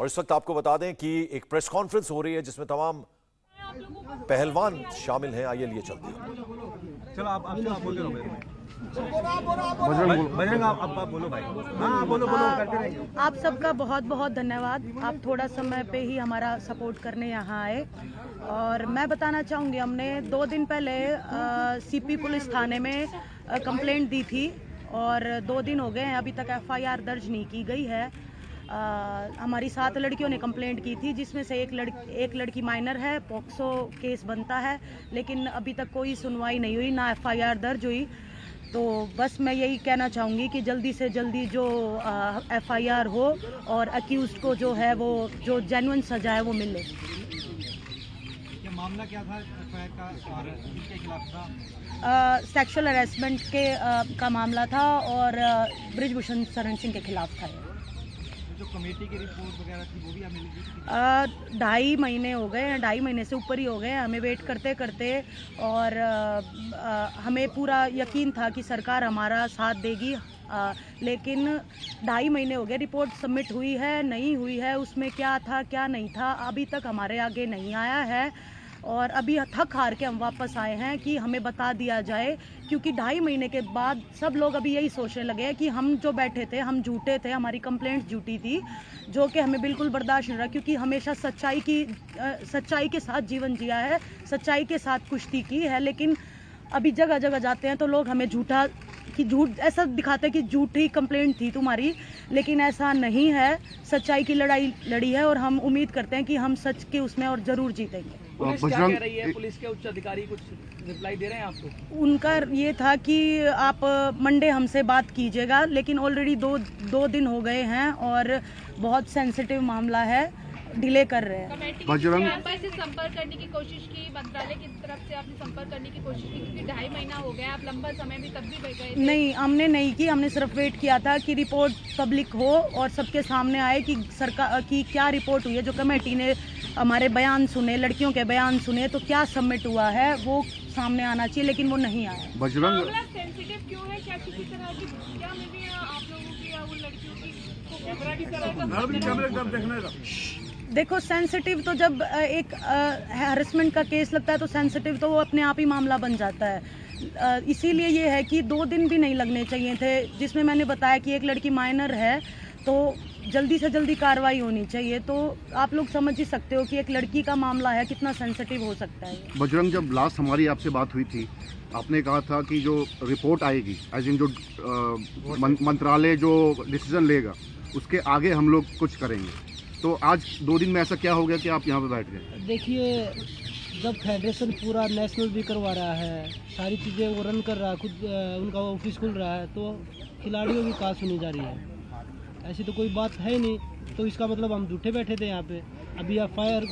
और इस वक्त आपको बता दें कि एक प्रेस कॉन्फ्रेंस हो रही है जिसमें तमाम पहलवान शामिल हैं। आइए लिए चलते हैं। चलो आप बोल रहे हो बजरंग, आप बोलो भाई। हाँ बोलो करते रहिए। आप सबका बहुत बहुत धन्यवाद। आप थोड़ा समय पे ही हमारा सपोर्ट करने यहाँ आए। और मैं बताना चाहूँगी, हमने 2 दिन पहले सीपी पुलिस थाने में कंप्लेंट दी थी और 2 दिन हो गए हैं, अभी तक एफआईआर दर्ज नहीं की गई है। हमारी 7 लड़कियों ने कंप्लेंट की थी, जिसमें से एक लड़की माइनर है। पॉक्सो केस बनता है, लेकिन अभी तक कोई सुनवाई नहीं हुई, ना एफआईआर दर्ज हुई। तो बस मैं यही कहना चाहूँगी कि जल्दी से जल्दी जो एफआईआर हो और अक्यूज्ड को जो है वो जो जेन्युइन सजा है वो मिले। ये मामला क्या था एफआईआर का और किसके खिलाफ था? सेक्सुअल हरेसमेंट का मामला था और ब्रिजभूषण शरण सिंह के खिलाफ था। जो कमेटी की रिपोर्ट वगैरह थी वो भी हमें मिली? 2.5 महीने हो गए हैं, 2.5 महीने से ऊपर ही हो गए हैं हमें वेट करते करते। और हमें पूरा यकीन था कि सरकार हमारा साथ देगी, लेकिन 2.5 महीने हो गए। रिपोर्ट सबमिट हुई है, नहीं हुई है, उसमें क्या था क्या नहीं था अभी तक हमारे आगे नहीं आया है। और अभी थक हार के हम वापस आए हैं कि हमें बता दिया जाए, क्योंकि 2.5 महीने के बाद सब लोग अभी यही सोचने लगे हैं कि हम जो बैठे थे हम झूठे थे, हमारी कंप्लेंट झूठी थी, जो कि हमें बिल्कुल बर्दाश्त नहीं रहा। क्योंकि हमेशा सच्चाई के साथ जीवन जिया है, सच्चाई के साथ कुश्ती की है, लेकिन अभी जगह जगह जाते हैं तो लोग हमें झूठ ऐसा दिखाते हैं कि झूठी कंप्लेंट थी तुम्हारी, लेकिन ऐसा नहीं है। सच्चाई की लड़ाई लड़ी है और हम उम्मीद करते हैं कि हम सच के उसमें और जरूर जीतेंगे। पुलिस क्या कह रही है? पुलिस के उच्च अधिकारी कुछ रिप्लाई दे रहे हैं आपको? उनका ये था कि आप मंडे हमसे बात कीजिएगा, लेकिन ऑलरेडी दो दिन हो गए हैं और बहुत सेंसिटिव मामला है, डिले कर रहे हैं। बजरंग से संपर्क करने की कोशिश की, मंत्रालय की तरफ से आपने संपर्क करने की कोशिश की, क्योंकि 2.5 महीना हो गया, आप लंबा समय भी तब भी गए थे। नहीं, हमने नहीं की, हमने सिर्फ वेट किया था कि रिपोर्ट पब्लिक हो और सबके सामने आए कि सरकार की क्या रिपोर्ट हुई है। जो कमेटी ने हमारे बयान सुने, लड़कियों के बयान सुने, तो क्या सबमिट हुआ है वो सामने आना चाहिए, लेकिन वो नहीं आया। बजरंग सेंसिटिव क्यों है? क्या किसी तरह की क्या मिल रही है आप लोगों की या उन लड़कियों की? देखो, सेंसिटिव तो जब एक हैरेसमेंट का केस लगता है तो सेंसिटिव तो वो अपने आप ही मामला बन जाता है। इसीलिए ये है कि 2 दिन भी नहीं लगने चाहिए थे, जिसमें मैंने बताया कि एक लड़की माइनर है, तो जल्दी से जल्दी कार्रवाई होनी चाहिए। तो आप लोग समझ ही सकते हो कि एक लड़की का मामला है, कितना सेंसिटिव हो सकता है। बजरंग, जब लास्ट हमारी आपसे बात हुई थी, आपने कहा था कि जो रिपोर्ट आएगी, एज इन जो मंत्रालय जो डिसीजन लेगा उसके आगे हम लोग कुछ करेंगे। तो आज 2 दिन में ऐसा क्या हो गया कि आप यहाँ पे बैठ गए? देखिए, जब फेडरेशन पूरा नेशनल भी करवा रहा है, सारी चीज़ें वो रन कर रहा है, खुद उनका ऑफिस खुल रहा है, तो खिलाड़ियों की कहाँ सुनी जा रही है? ऐसी तो कोई बात है नहीं। तो इसका मतलब हम झूठे बैठे थे यहाँ पे। अभी एफआईआर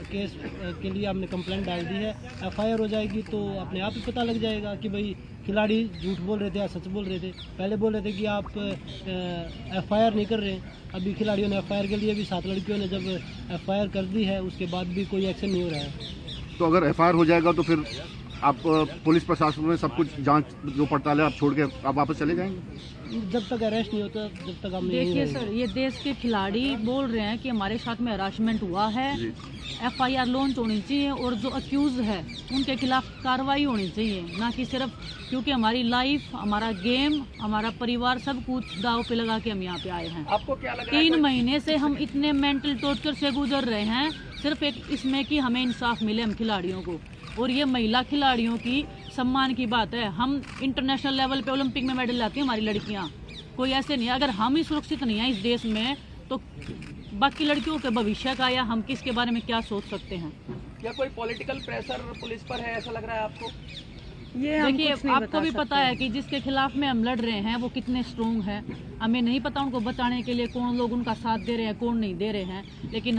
केस के लिए हमने कंप्लेंट डाल दी है। एफआईआर हो जाएगी तो अपने आप ही पता लग जाएगा कि भाई खिलाड़ी झूठ बोल रहे थे या सच बोल रहे थे। पहले बोल रहे थे कि आप एफआईआर नहीं कर रहे, अभी खिलाड़ियों ने एफआईआर के लिए भी 7 लड़कियों ने जब एफआईआर कर दी है, उसके बाद भी कोई एक्शन नहीं हो रहा है। तो अगर एफआईआर हो जाएगा तो फिर आप पुलिस प्रशासन में सब कुछ जांच जो पड़ताल है आप छोड़ के आप वापस चले जाएंगे? जब तक अरेस्ट नहीं होता, जब तक हम देखिए सर, ये देश के खिलाड़ी बोल रहे हैं कि हमारे साथ में हरासमेंट हुआ है, एफआईआर लॉन्च होनी चाहिए और जो अक्यूज है उनके खिलाफ कार्रवाई होनी चाहिए, ना कि सिर्फ क्योंकि हमारी लाइफ, हमारा गेम, हमारा परिवार सब कुछ दाव पे लगा के हम यहाँ पे आए हैं। आपको क्या लग रहा है? 3 महीने से हम इतने मेंटल टॉर्चर से गुजर रहे हैं, सिर्फ एक इसमें कि हमें इंसाफ मिले हम खिलाड़ियों को। और ये महिला खिलाड़ियों की सम्मान की बात है। हम इंटरनेशनल लेवल पे ओलंपिक में मेडल लाती हैं हमारी लड़कियां, कोई ऐसे नहीं है। अगर हम ही सुरक्षित नहीं हैं इस देश में, तो बाकी लड़कियों के भविष्य का या हम किसके बारे में क्या सोच सकते हैं? क्या कोई पॉलिटिकल प्रेशर पुलिस पर है, ऐसा लग रहा है आपको? ये देखिए, आपको भी पता है कि जिसके खिलाफ में हम लड़ रहे हैं वो कितने स्ट्रोंग है। हमें नहीं पता उनको बचाने के लिए कौन लोग उनका साथ दे रहे हैं, कौन नहीं दे रहे हैं, लेकिन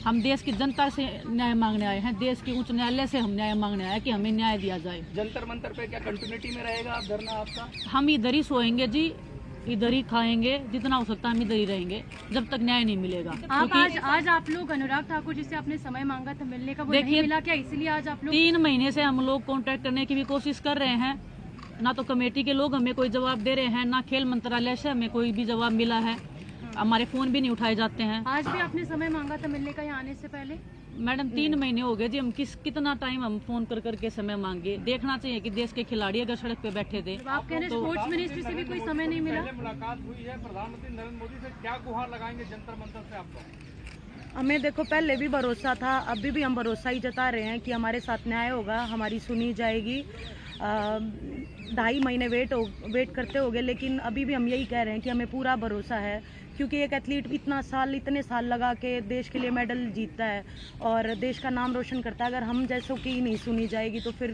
हम देश की जनता से न्याय मांगने आए हैं, देश के उच्च न्यायालय से हम न्याय मांगने आए हैं कि हमें न्याय दिया जाए। जंतर मंतर पे क्या कंटिन्यूटी में रहेगा आप धरना आपका? हम इधर ही सोएंगे जी, इधर ही खाएंगे, जितना हो सकता है हम इधर ही रहेंगे जब तक न्याय नहीं मिलेगा। आज आप लोग अनुराग ठाकुर जिससे आपने समय मांगा था मिलने का, वो नहीं मिला क्या? इसीलिए आज आप लोग 3 महीने से हम लोग कांटेक्ट करने की भी कोशिश कर रहे हैं, ना तो कमेटी के लोग हमें कोई जवाब दे रहे हैं, ना खेल मंत्रालय से हमें कोई भी जवाब मिला है। हमारे फ़ोन भी नहीं उठाए जाते हैं। आज भी आपने समय मांगा था मिलने का यहाँ आने से पहले? मैडम 3 महीने हो गए जी, हम कितना टाइम हम फ़ोन कर करके समय मांगे। देखना चाहिए कि देश के खिलाड़ी अगर सड़क पे बैठे थे। आप कह रहे हैं स्पोर्ट्स मिनिस्ट्री से भी कोई समय नहीं मिला? मुलाकात हुई है प्रधानमंत्री नरेंद्र मोदी से, क्या गुहार लगाएंगे जंतर मंतर से आपको? हमें देखो पहले भी भरोसा था, अभी भी हम भरोसा ही जता रहे हैं कि हमारे साथ न्याय होगा, हमारी सुनी जाएगी। 2.5 महीने वेट करते होंगे, लेकिन अभी भी हम यही कह रहे हैं कि हमें पूरा भरोसा है, क्योंकि एक एथलीट इतने साल लगा के देश के लिए मेडल जीतता है और देश का नाम रोशन करता है। अगर हम जैसों की नहीं सुनी जाएगी तो फिर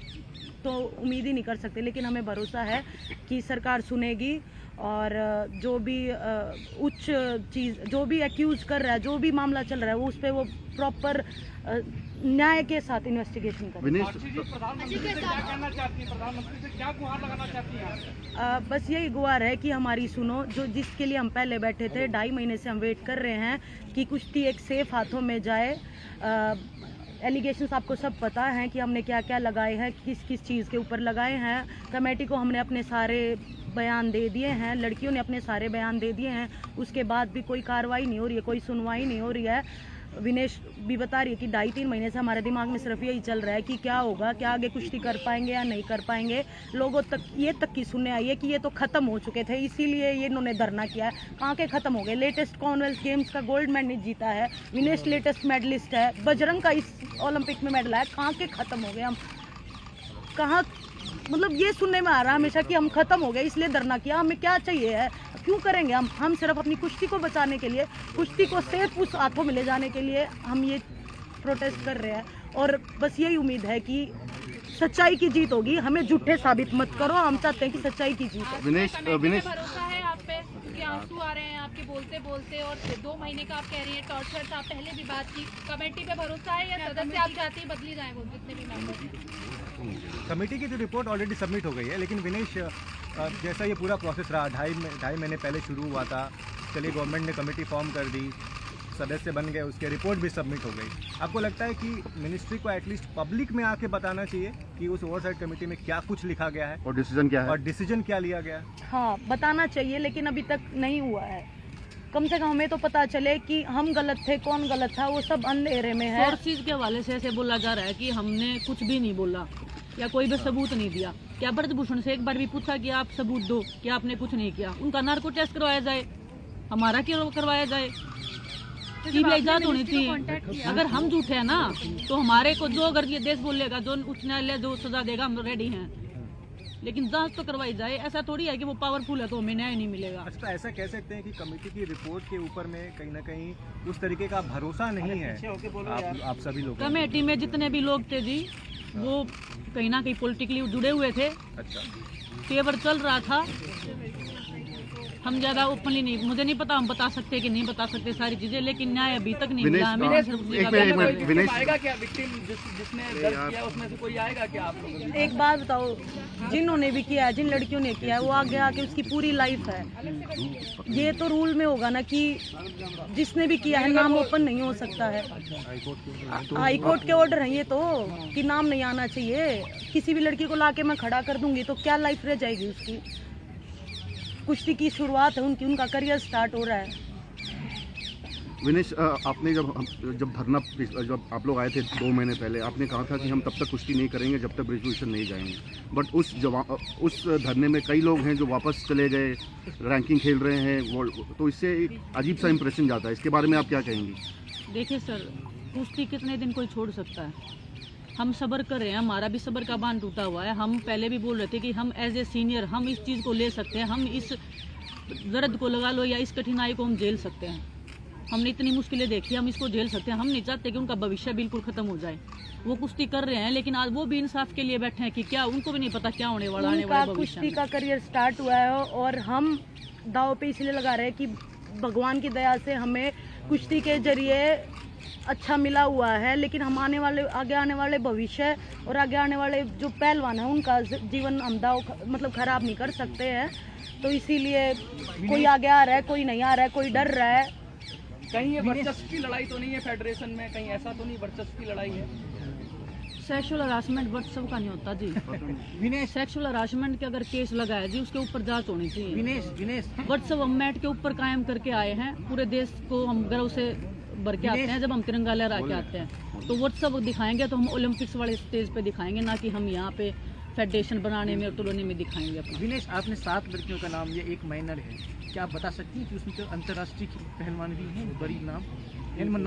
तो उम्मीद ही नहीं कर सकते, लेकिन हमें भरोसा है कि सरकार सुनेगी और जो भी उच्च चीज़, जो भी एक्यूज़ कर रहा है, जो भी मामला चल रहा है, वो उस पर वो प्रॉपर न्याय के साथ इन्वेस्टिगेशन करें। प्रधानमंत्री से क्या कहना चाहती है, प्रधानमंत्री से क्या गुहार लगाना चाहती हैं? बस यही गुहार है कि हमारी सुनो, जो जिसके लिए हम पहले बैठे थे, 2.5 महीने से हम वेट कर रहे हैं कि कुश्ती एक सेफ हाथों में जाए। एलिगेशंस आपको सब पता है कि हमने क्या क्या लगाए हैं, किस किस चीज़ के ऊपर लगाए हैं। कमेटी को हमने अपने सारे बयान दे दिए हैं, लड़कियों ने अपने सारे बयान दे दिए हैं, उसके बाद भी कोई कार्रवाई नहीं हो रही है, कोई सुनवाई नहीं हो रही है। विनेश भी बता रही है कि 2.5-3 महीने से हमारे दिमाग में सिर्फ यही चल रहा है कि क्या होगा, क्या आगे कुश्ती कर पाएंगे या नहीं कर पाएंगे। लोगों तक ये तक की सुनने आई है कि ये तो ख़त्म हो चुके थे, इसीलिए ये इन्होंने धरना किया है। कहाँ के ख़त्म हो गए? लेटेस्ट कॉमनवेल्थ गेम्स का गोल्ड मेडल जीता है विनेश, लेटेस्ट मेडलिस्ट है। बजरंग का इस ओलंपिक में मेडल है, कहाँ के ख़त्म हो गए हम? कहाँ, मतलब ये सुनने में आ रहा है हमेशा कि हम ख़त्म हो गए इसलिए धरना किया। हमें क्या चाहिए है, क्यों करेंगे हम सिर्फ अपनी कुश्ती को बचाने के लिए, कुश्ती को सेफ उस हाथों में ले जाने के लिए हम ये प्रोटेस्ट कर रहे हैं। और बस यही उम्मीद है कि सच्चाई की जीत होगी, हमें झूठे साबित मत करो, हम चाहते हैं कि सच्चाई की जीत हो। विनेश भरोसा है आप पे कि आंसू आ रहे हैं आपके बोलते बोलते, और 2 महीने का आप कह रही हैं टॉर्चर था, पहले भी बात की। कमेटी पे भरोसा है या सदस्य आप चाहती हैं बदली जाए वो जितने भी मेंबर? कमेटी की जो रिपोर्ट ऑलरेडी सबमिट हो गई है, लेकिन विनेश जैसा ये पूरा प्रोसेस रहा, 2.5 महीने पहले शुरू हुआ था, चलिए गवर्नमेंट ने कमेटी फॉर्म कर दी, सदस्य बन गए, उसके रिपोर्ट भी सबमिट हो गई। आपको लगता है कि मिनिस्ट्री को एटलीस्ट पब्लिक में आके बताना चाहिए कि उस ओवरसाइट कमेटी में क्या कुछ लिखा गया है और डिसीजन क्या है, और डिसीजन क्या लिया गया है? हाँ, बताना चाहिए, लेकिन अभी तक नहीं हुआ है। कम से कम हमें तो पता चले कि हम गलत थे, कौन गलत था, वो सब अंधेरे में है। सोर्सेज के हवाले से ऐसे बोला जा रहा है कि हमने कुछ भी नहीं बोला या कोई भी सबूत नहीं दिया। क्या ब्रजभूषण से एक बार भी पूछा कि आप सबूत दो, कि आपने कुछ नहीं किया? उनका नार्को टेस्ट करवाया जाए, हमारा क्यों करवाया जाए? सीबीआई जांच होनी चाहिए। अगर हम झूठे हैं ना, तो हमारे को जो अगर ये देश बोलेगा, जो उच्च न्यायालय जो सजा देगा, हम रेडी हैं, लेकिन जांच तो करवाई जाए। ऐसा थोड़ी है कि वो पावरफुल है तो हमें न्याय नहीं मिलेगा। अच्छा, ऐसा कह सकते हैं कि कमेटी की रिपोर्ट के ऊपर में कहीं ना कहीं उस तरीके का भरोसा नहीं है आप सभी लोग? कमेटी में जितने भी लोग थे जी, वो कहीं ना कहीं पॉलिटिकली जुड़े हुए थे। अच्छा, फेवर चल रहा था। हम ज्यादा ओपनली नहीं, मुझे नहीं पता हम बता सकते कि नहीं बता सकते सारी चीजें, लेकिन न्याय अभी तक नहीं मिला हमें। विनेश आएगा क्या विक्टिम जिसने दर्ज किया उसमें से कोई आएगा क्या आप लोग? एक बात बताओ, जिन्होंने भी किया है, जिन लड़कियों ने किया है, वो आगे आके उसकी पूरी लाइफ है। ये तो रूल में होगा ना कि जिसने भी किया है नाम ओपन नहीं हो सकता है। हाई कोर्ट के ऑर्डर है ये तो, कि नाम नहीं आना चाहिए। किसी भी लड़की को लाके मैं खड़ा कर दूंगी तो क्या लाइफ रह जाएगी उसकी? कुश्ती की शुरुआत है उनकी, उनका करियर स्टार्ट हो रहा है। विनेश, आपने जब धरना, जब आप लोग आए थे 2 महीने पहले, आपने कहा था कि हम तब तक कुश्ती नहीं करेंगे जब तक ब्रिजभूषण नहीं जाएंगे। बट उस धरने में कई लोग हैं जो वापस चले गए, रैंकिंग खेल रहे हैं, तो इससे एक अजीब सा इंप्रेशन जाता है। इसके बारे में आप क्या कहेंगी? देखिए सर, कुश्ती कितने दिन कोई छोड़ सकता है? हम सब्र कर रहे हैं, हमारा भी सब्र का बांध टूटा हुआ है। हम पहले भी बोल रहे थे कि हम एज ए सीनियर हम इस चीज़ को ले सकते हैं, हम इस दर्द को लगा लो या इस कठिनाई को हम झेल सकते हैं। हमने इतनी मुश्किलें देखी, हम इसको झेल सकते हैं। हम नहीं चाहते कि उनका भविष्य बिल्कुल खत्म हो जाए। वो कुश्ती कर रहे हैं, लेकिन आज वो भी इंसाफ के लिए बैठे हैं कि क्या उनको भी नहीं पता क्या होने वाला आने वाले भविष्य में। कुश्ती का करियर स्टार्ट हुआ है और हम दाव पे इसलिए लगा रहे हैं कि भगवान की दया से हमें कुश्ती के जरिए अच्छा मिला हुआ है, लेकिन हम आगे आने वाले भविष्य और आगे आने वाले जो पहलवान है उनका जीवन हम दाव मतलब खराब नहीं कर सकते हैं। तो इसीलिए कोई आगे आ रहा है, कोई नहीं आ रहा है, कोई डर रहा है। कहीं ये वर्चस्व की लड़ाई तो नहीं है फेडरेशन में? कहीं ऐसा तो नहीं वर्चस्व की लड़ाई है? सेक्सुअल हरासमेंट व्हाट्सएप का नहीं होता जी। विनेश सेक्सुअल हरासमेंट के अगर केस लगा है जी, उसके ऊपर जांच होनी चाहिए। विनेश व्हाट्सएप हम मैट के ऊपर कायम करके आए हैं, पूरे देश को हम गर्व से भर के आते हैं जब हम तिरंगा लहरा के आते हैं। तो व्हाट्सएप दिखाएंगे तो हम ओलंपिक्स वाले स्टेज पे दिखाएंगे, ना कि हम यहाँ पे फेडरेशन बनाने में और तोड़ने में दिखाएंगे अपना। विनेश, आपने 7 लड़कियों का नाम, ये एक माइनर है, क्या आप बता सकती हैं कि उसमें तो अंतर्राष्ट्रीय पहलवान भी हैं, बड़ी नाम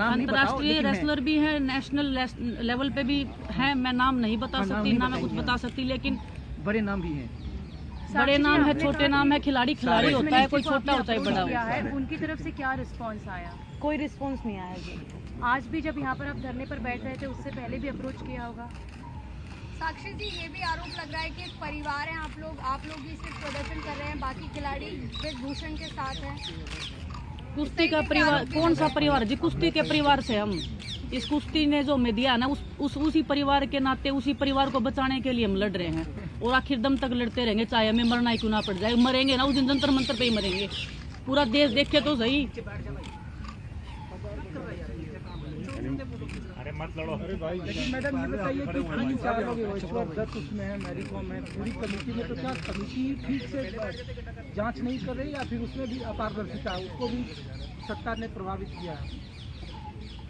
अंतर्राष्ट्रीय रेसलर भी है, नेशनल लेवल पे भी है। मैं नाम नहीं बता सकती, ना मैं कुछ बता सकती, लेकिन बड़े नाम भी हैं। बड़े नाम है, छोटे नाम है, खिलाड़ी होता है, कोई छोटा होता है, बड़ा होता है। उनकी तरफ से क्या रिस्पांस आया? कोई रिस्पॉन्स नहीं आया जी। आज भी जब यहाँ पर आप धरने पर बैठ रहे थे, उससे पहले भी अप्रोच किया होगा? साक्षी जी, ये भी आरोप लग रहा है कि एक परिवार है आप लोग ही सिर्फ प्रदर्शन कर रहे हैं, बाकी खिलाड़ी वेशभूषण के साथ हैं। कुश्ती का परिवार कौन सा परिवार जी? कुश्ती के परिवार से हम, इस कुश्ती ने जो हमें दिया ना, उसी परिवार के नाते, उसी परिवार को बचाने के लिए हम लड़ रहे हैं और आखिर दम तक लड़ते रहेंगे, चाहे हमें मरना ही क्यों ना पड़ जाए। मरेंगे ना उस दिन जंतर मंतर पे ही मरेंगे। पूरा देश देखे तो सही। लेकिन मैडम ये बताइए कि 3 4 लोग ईश्वर उसमें है, मैरीकॉम है, पूरी कमेटी में, तो क्या कमेटी ठीक से जांच नहीं कर रही या फिर उसमें भी अपारदर्शिता है, उसको भी सरकार ने प्रभावित किया है?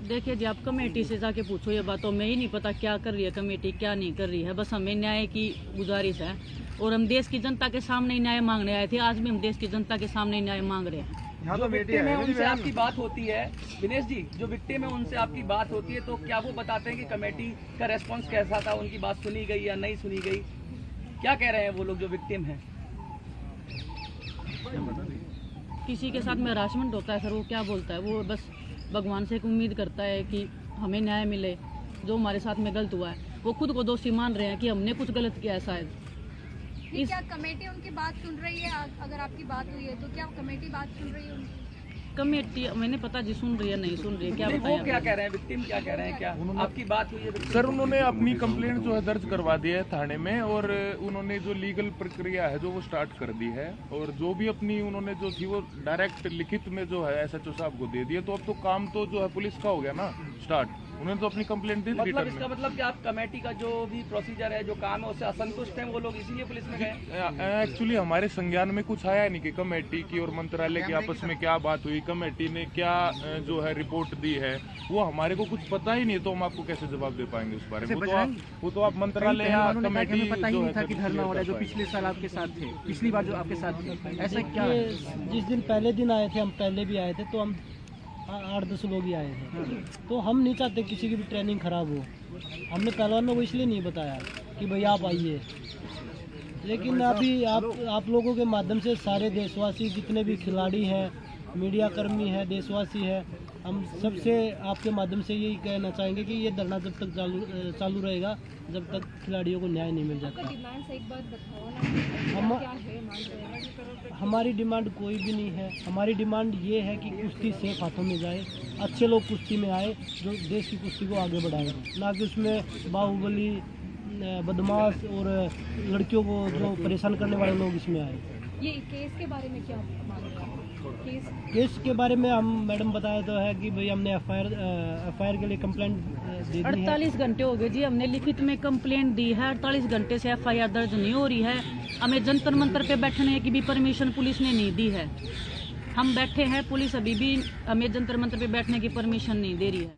देखिए जी, आप कमेटी से जाके पूछो ये बातों में ही नहीं पता क्या कर रही है कमेटी, क्या नहीं कर रही है। बस हमें न्याय की गुजारिश है और हम देश की जनता के सामने न्याय मांगने आए थे। आज भी हम देश की जनता के सामने न्याय मांग रहे हैं। जो विक्टिम है उनसे आपकी बात होती है, विनेश जी, जो विक्टिम है उनसे आपकी बात होती है, तो क्या वो बताते हैं कि कमेटी का रेस्पॉन्स कैसा था, उनकी बात सुनी गई या नहीं सुनी गई? क्या कह रहे हैं वो लोग जो विक्टिम हैं? किसी के साथ में हरासमेंट होता है सर, वो क्या बोलता है? वो बस भगवान से एक उम्मीद करता है कि हमें न्याय मिले। जो हमारे साथ में गलत हुआ है, वो खुद को दोषी मान रहे हैं कि हमने कुछ गलत किया है शायद। क्या कमेटी उनकी बात सुन रही है? अगर आपकी बात हुई है तो क्या कमेटी बात सुन रही है उनकी? कमेटी मैंने पता जी सुन रही है नहीं सुन रही है, क्या बताएं? वो क्या कह रहे हैं, विक्टिम क्या कह रहे हैं? क्या आपकी बात हुई है? सर, उन्होंने अपनी कंप्लेंट जो है दर्ज करवा दी है थाने में और उन्होंने जो लीगल प्रक्रिया है जो वो स्टार्ट कर दी है और जो भी अपनी उन्होंने जो थी वो डायरेक्ट लिखित में जो है SHO साहब को दे दिया। तो अब तो काम तो जो है पुलिस का हो गया ना स्टार्ट। उन्होंने तो अपनी कंप्लेंट दी। मतलब इसका मतलब कि आप कमेटी का जो भी प्रोसीजर है, जो काम है, उससे असंतुष्ट हैं वो लोग, इसीलिए पुलिस में गए? एक्चुअली हमारे संज्ञान में कुछ आया नहीं कि कमेटी की और मंत्रालय की आपस में क्या बात हुई, कमेटी ने क्या जो है रिपोर्ट दी है, वो हमारे को कुछ पता ही नहीं। तो हम आपको कैसे जवाब दे पाएंगे उस बारे में? वो तो आप मंत्रालय या कमेटी पता ही नहीं था कि धरना हो रहा है, जो पिछले साल आपके साथ थे, पिछली बार जो आपके साथ थे, ऐसा क्या है? जिस दिन पहले दिन आए थे, हम पहले भी आए थे, तो हम 8-10 लोग ही आए थे। तो हम नहीं चाहते किसी की भी ट्रेनिंग खराब हो। हमने पहलवानों को इसलिए नहीं बताया कि भाई आप आइए, लेकिन अभी आप लोगों के माध्यम से सारे देशवासी, जितने भी खिलाड़ी हैं, मीडिया कर्मी हैं, देशवासी हैं, हम सबसे आपके माध्यम से यही कहना चाहेंगे कि ये धरना जब तक चालू रहेगा जब तक खिलाड़ियों को न्याय नहीं मिल जाता। हमारी डिमांड कोई भी नहीं है। हमारी डिमांड ये है कि कुश्ती सेफ हाथों में जाए, अच्छे लोग कुश्ती में आए जो देश की कुश्ती को आगे बढ़ाएं, ना कि उसमें बाहुबली, बदमाश और लड़कियों को जो परेशान करने वाले लोग इसमें आए। ये केस के बारे में क्या मानते हैं? केस के बारे में हम मैडम बताया तो है कि भाई हमने एफआईआर के लिए कंप्लेंट दे दी है। 48 घंटे हो गए जी, हमने लिखित में कंप्लेंट दी है। 48 घंटे से एफआईआर दर्ज नहीं हो रही है। हमें जंतर मंतर पे बैठने की भी परमिशन पुलिस ने नहीं दी है। हम बैठे हैं, पुलिस अभी भी हमें जंतर मंतर पे बैठने की परमिशन नहीं दे रही है।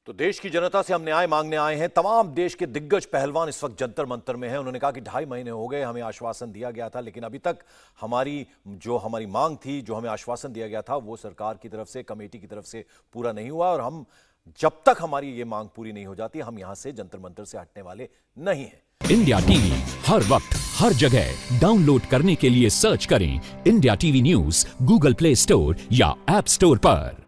तो देश की जनता से हम न्याय मांगने आए हैं। तमाम देश के दिग्गज पहलवान इस वक्त जंतर मंतर में हैं। उन्होंने कहा कि 2.5 महीने हो गए, हमें आश्वासन दिया गया था, लेकिन अभी तक हमारी मांग थी, जो हमें आश्वासन दिया गया था, वो सरकार की तरफ से, कमेटी की तरफ से पूरा नहीं हुआ। और हम जब तक हमारी ये मांग पूरी नहीं हो जाती, हम यहां से जंतर मंतर से हटने वाले नहीं हैं। इंडिया टीवी हर वक्त हर जगह डाउनलोड करने के लिए सर्च करें India TV news Google play store या ऐप स्टोर पर।